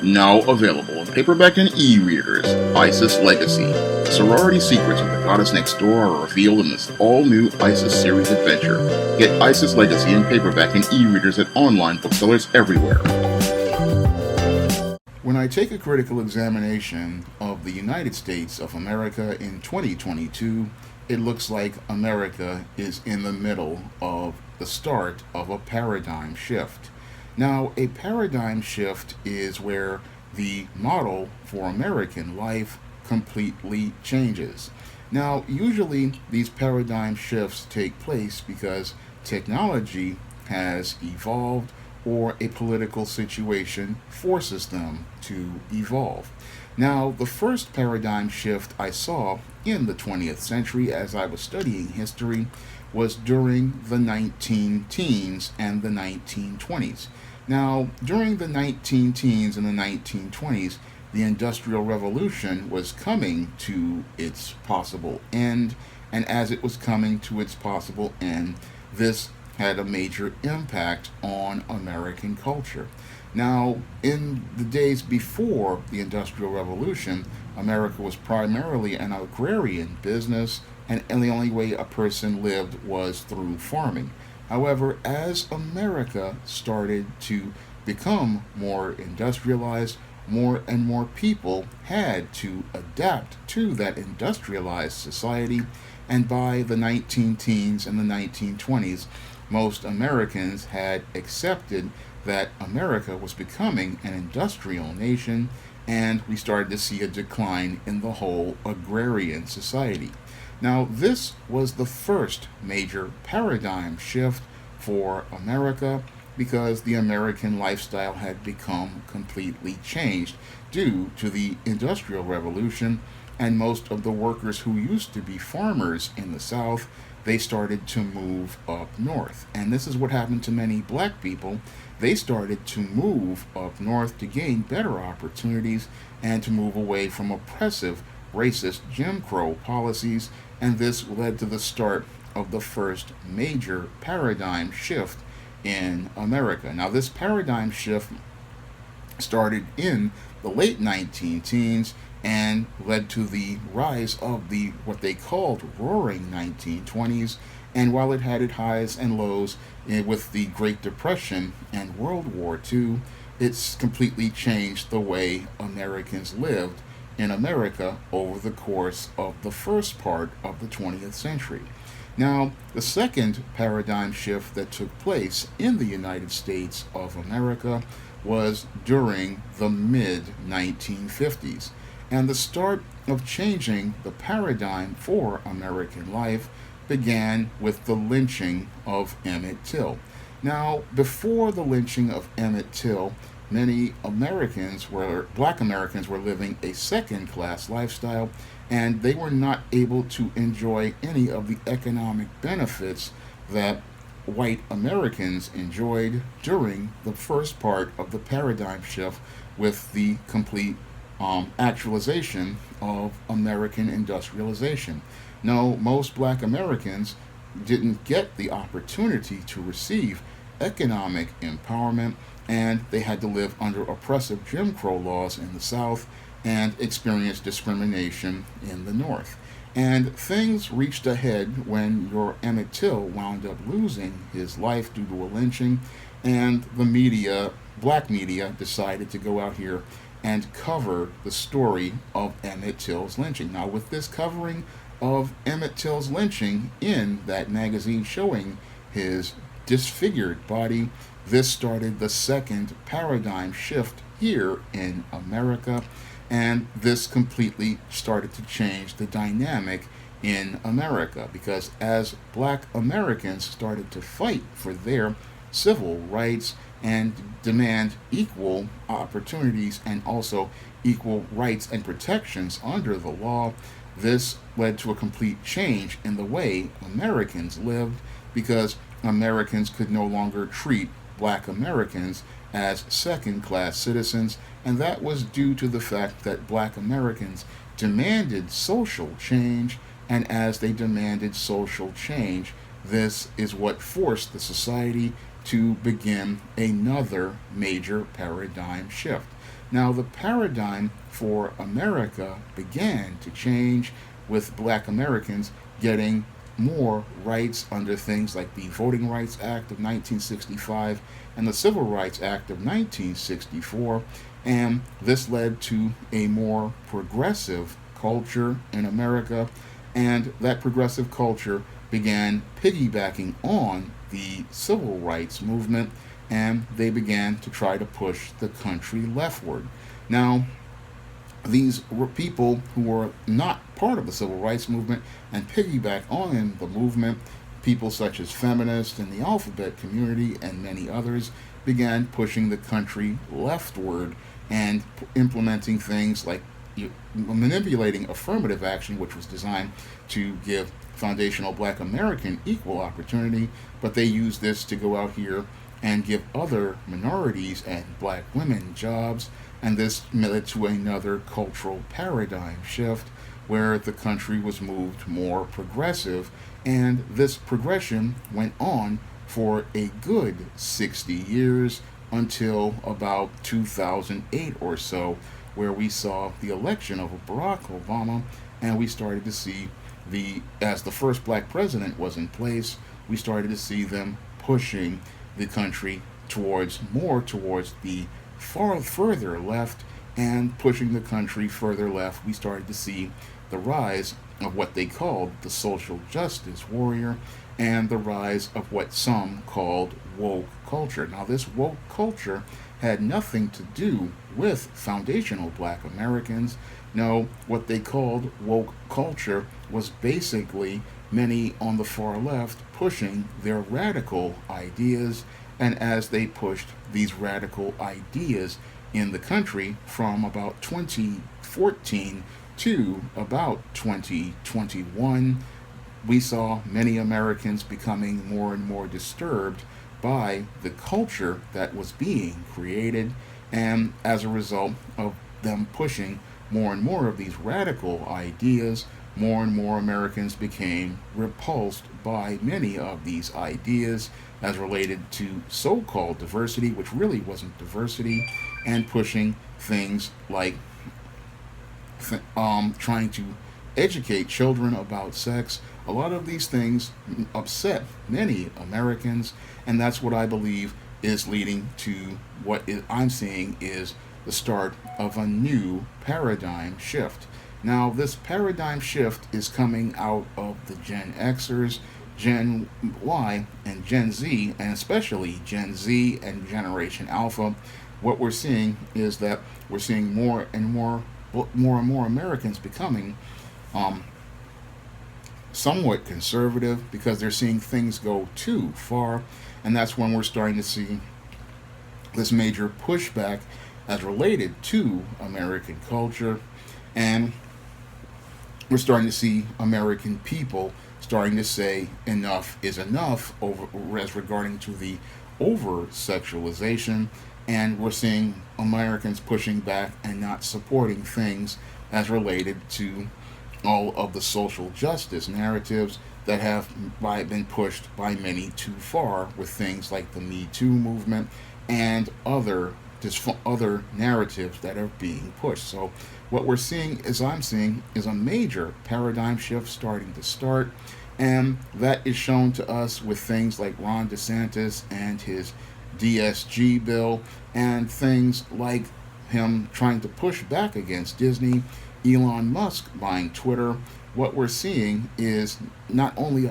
Now available in paperback and e-readers, Isis Legacy. Sorority secrets of the goddess next door are revealed in this all-new Isis series adventure. Get Isis Legacy in paperback and e-readers at online booksellers everywhere. When I take a critical examination of the United States of America in 2022, it looks like America is in the middle of the start of a paradigm shift. Now, a paradigm shift is where the model for American life completely changes. Now, usually these paradigm shifts take place because technology has evolved or a political situation forces them to evolve. Now, the first paradigm shift I saw in the 20th century as I was studying history was during the 19 teens and the 1920s. Now, during the 19 teens and the 1920s, the Industrial Revolution was coming to its possible end, and as it was coming to its possible end, this had a major impact on American culture. Now, in the days before the Industrial Revolution, America was primarily an agrarian business, and the only way a person lived was through farming. However, as America started to become more industrialized, more and more people had to adapt to that industrialized society, and by the 19 teens and the 1920s, most Americans had accepted that America was becoming an industrial nation, and we started to see a decline in the whole agrarian society. Now, this was the first major paradigm shift for America because the American lifestyle had become completely changed due to the Industrial Revolution, and most of the workers who used to be farmers in the South, they started to move up north. And this is what happened to many black people. They started to move up north to gain better opportunities and to move away from oppressive, racist Jim Crow policies, and this led to the start of the first major paradigm shift in America. Now, this paradigm shift started in the late 19 teens and led to the rise of the what they called roaring 1920s, and while it had its highs and lows with the Great Depression and World War II, it's completely changed the way Americans lived in America over the course of the first part of the 20th century. Now, the second paradigm shift that took place in the United States of America was during the mid 1950s. And the start of changing the paradigm for American life began with the lynching of Emmett Till. Now, before the lynching of Emmett Till, many black Americans were living a second class lifestyle, and they were not able to enjoy any of the economic benefits that white Americans enjoyed during the first part of the paradigm shift with the complete actualization of American industrialization. No, most black Americans didn't get the opportunity to receive economic empowerment, and they had to live under oppressive Jim Crow laws in the South and experience discrimination in the North. And things reached a head when your Emmett Till wound up losing his life due to a lynching, and the media, black media, decided to go out here and cover the story of Emmett Till's lynching. Now, with this covering of Emmett Till's lynching in that magazine showing his disfigured body, this started the second paradigm shift here in America, and this completely started to change the dynamic in America because as black Americans started to fight for their civil rights and demand equal opportunities and also equal rights and protections under the law, this led to a complete change in the way Americans lived because Americans could no longer treat black Americans as second class citizens, and that was due to the fact that black Americans demanded social change, and as they demanded social change, this is what forced the society to begin another major paradigm shift. Now, the paradigm for America began to change with black Americans getting more rights under things like the Voting Rights Act of 1965 and the Civil Rights Act of 1964. And this led to a more progressive culture in America, and that progressive culture began piggybacking on the civil rights movement, and they began to try to push the country leftward. Now, these were people who were not part of the civil rights movement and piggyback on the movement. People such as feminists and the alphabet community and many others began pushing the country leftward and implementing things like manipulating affirmative action, which was designed to give foundational black American equal opportunity, but they used this to go out here and give other minorities and black women jobs, and this led to another cultural paradigm shift where the country was moved more progressive, and this progression went on for a good 60 years until about 2008 or so, where we saw the election of Barack Obama, and we started to see as the first black president was in place, we started to see them pushing the country towards the further left, and pushing the country further left. We started to see the rise of what they called the social justice warrior and the rise of what some called woke culture. Now, this woke culture had nothing to do with foundational black Americans. No, what they called woke culture was basically many on the far left pushing their radical ideas, and as they pushed these radical ideas in the country from about 2014 to about 2021, we saw many Americans becoming more and more disturbed by the culture that was being created, and as a result of them pushing more and more of these radical ideas, more and more Americans became repulsed by many of these ideas as related to so-called diversity, which really wasn't diversity, and pushing things like trying to educate children about sex. A lot of these things upset many Americans, and that's what I believe is leading to I'm seeing is the start of a new paradigm shift. Now, this paradigm shift is coming out of the Gen Xers, Gen Y, and Gen Z, and especially Gen Z and Generation Alpha. What we're seeing is that we're seeing more and more Americans becoming somewhat conservative because they're seeing things go too far, and that's when we're starting to see this major pushback as related to American culture, and we're starting to see American people starting to say enough is enough as regarding to the over sexualization, and we're seeing Americans pushing back and not supporting things as related to all of the social justice narratives that have been pushed by many too far with things like the Me Too movement and other narratives that are being pushed. So what we're seeing, as I'm seeing, is a major paradigm shift starting to start, and that is shown to us with things like Ron DeSantis and his DSG bill, and things like him trying to push back against Disney, Elon Musk buying Twitter. What we're seeing is not only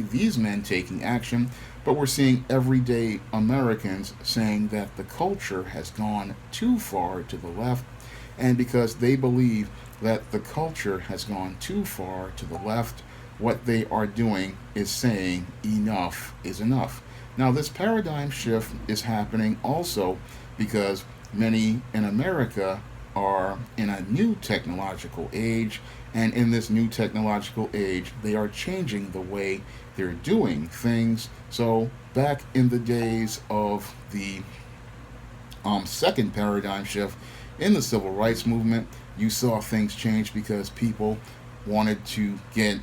these men taking action, but we're seeing everyday Americans saying that the culture has gone too far to the left, and because they believe that the culture has gone too far to the left, what they are doing is saying enough is enough. Now, this paradigm shift is happening also because many in America are in a new technological age, and in this new technological age, they are changing the way they're doing things. So back in the days of the second paradigm shift in the civil rights movement, you saw things change because people wanted to get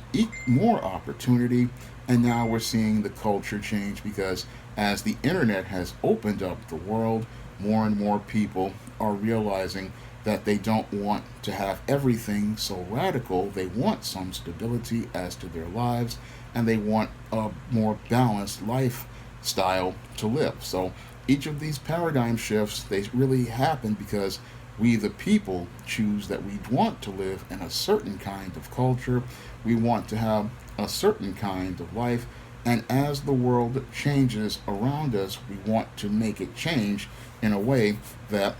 more opportunity, and now we're seeing the culture change because as the internet has opened up the world, more and more people are realizing that they don't want to have everything so radical. They want some stability as to their lives, and they want a more balanced lifestyle to live. So each of these paradigm shifts, they really happen because we the people choose that we want to live in a certain kind of culture. We want to have a certain kind of life. And as the world changes around us, we want to make it change in a way that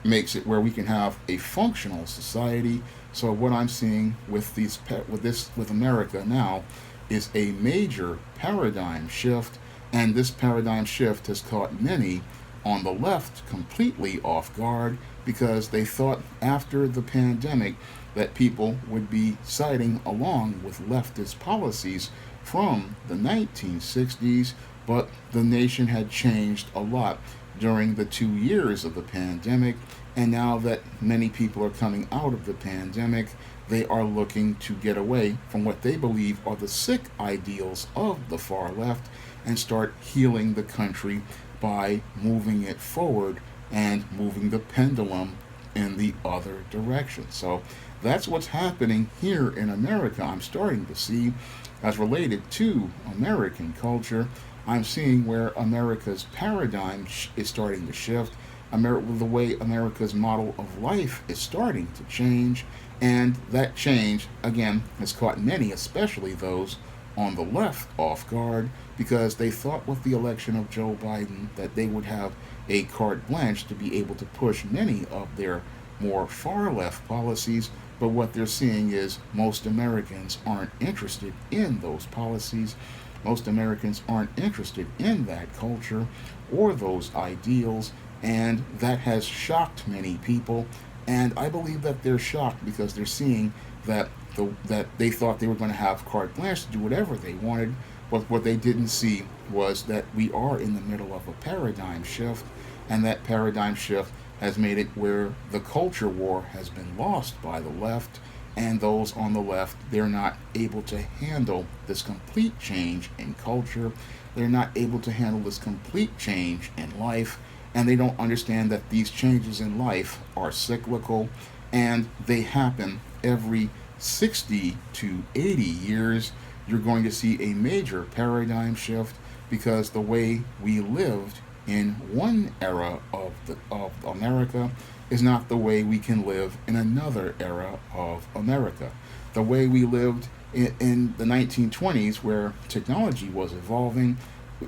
makes it where we can have a functional society. So what I'm seeing with with America now is a major paradigm shift, and this paradigm shift has caught many on the left completely off guard because they thought after the pandemic that people would be siding along with leftist policies from the 1960s, but the nation had changed a lot during the 2 years of the pandemic, and now that many people are coming out of the pandemic, they are looking to get away from what they believe are the sick ideals of the far left and start healing the country by moving it forward and moving the pendulum in the other direction. So that's what's happening here in America. I'm starting to see, as related to American culture, I'm seeing where America's paradigm is starting to shift. The way America's model of life is starting to change, and that change, again, has caught many, especially those on the left, off guard because they thought with the election of Joe Biden that they would have a carte blanche to be able to push many of their more far left policies. But what they're seeing is most Americans aren't interested in those policies. Most Americans aren't interested in that culture or those ideals, and that has shocked many people. And I believe that they're shocked because they're seeing that that they thought they were going to have carte blanche to do whatever they wanted, but what they didn't see was that we are in the middle of a paradigm shift, and that paradigm shift has made it where the culture war has been lost by the left, and those on the left, they're not able to handle this complete change in culture. They're not able to handle this complete change in life, and they don't understand that these changes in life are cyclical, and they happen every 60 to 80 years. You're going to see a major paradigm shift because the way we lived in one era of America is not the way we can live in another era of America. The way we lived in the 1920s, where technology was evolving,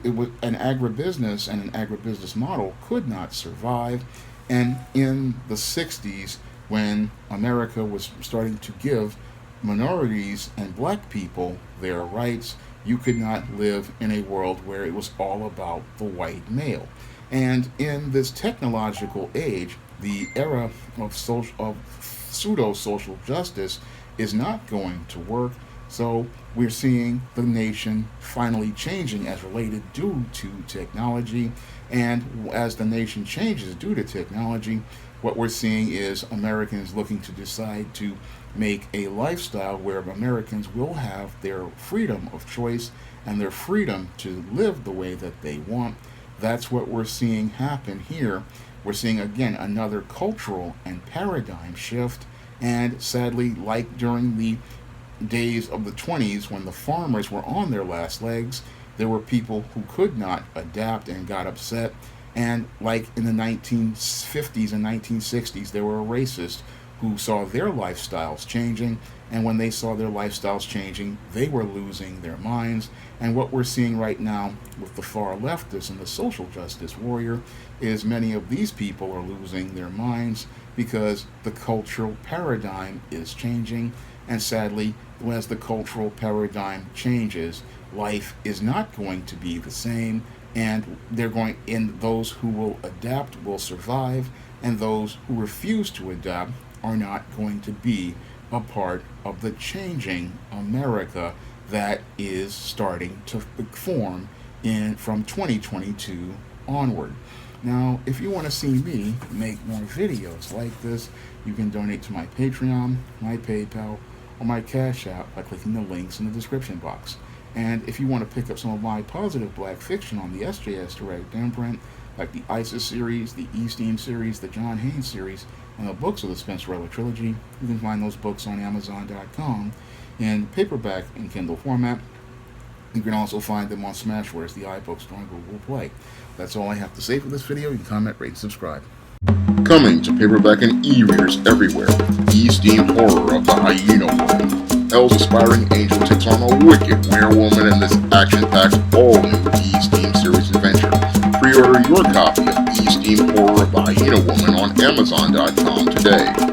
it was an agribusiness and an agribusiness model could not survive. And in the 60s, when America was starting to give minorities and black people their rights, you could not live in a world where it was all about the white male. And in this technological age, the era of pseudo-social justice is not going to work. So we're seeing the nation finally changing as related due to technology. And as the nation changes due to technology, what we're seeing is Americans looking to decide to make a lifestyle where Americans will have their freedom of choice and their freedom to live the way that they want. That's what we're seeing happen here. We're seeing, again, another cultural and paradigm shift. And sadly, like during the days of the 20s when the farmers were on their last legs, there were people who could not adapt and got upset. And like in the 1950s and 1960s, there were racists who saw their lifestyles changing, and when they saw their lifestyles changing, they were losing their minds. And what we're seeing right now with the far leftists and the social justice warrior is many of these people are losing their minds because the cultural paradigm is changing. And sadly, as the cultural paradigm changes, life is not going to be the same, and those who will adapt will survive, and those who refuse to adapt are not going to be a part of the changing America that is starting to form from 2022 onward. Now, if you want to see me make more videos like this, you can donate to my Patreon, my PayPal, or my Cash App by clicking the links in the description box. And if you want to pick up some of my positive black fiction on the SJS Direct imprint, like the ISIS series, the E-Steam series, the John Haynes series, and the books of the Spencer Rattler trilogy. You can find those books on Amazon.com in paperback and Kindle format. You can also find them on Smashwords, the iBook store, and Google Play. That's all I have to say for this video. You can comment, rate, and subscribe. Coming to paperback and e-readers everywhere, E-Steam Horror of the Hyena Woman. Hell's aspiring angel takes on a wicked werewoman in this action-packed, all-new E-Steam series adventure. Pre-order your copy of E-Steam Horror of the Hyena Woman on Amazon.com today.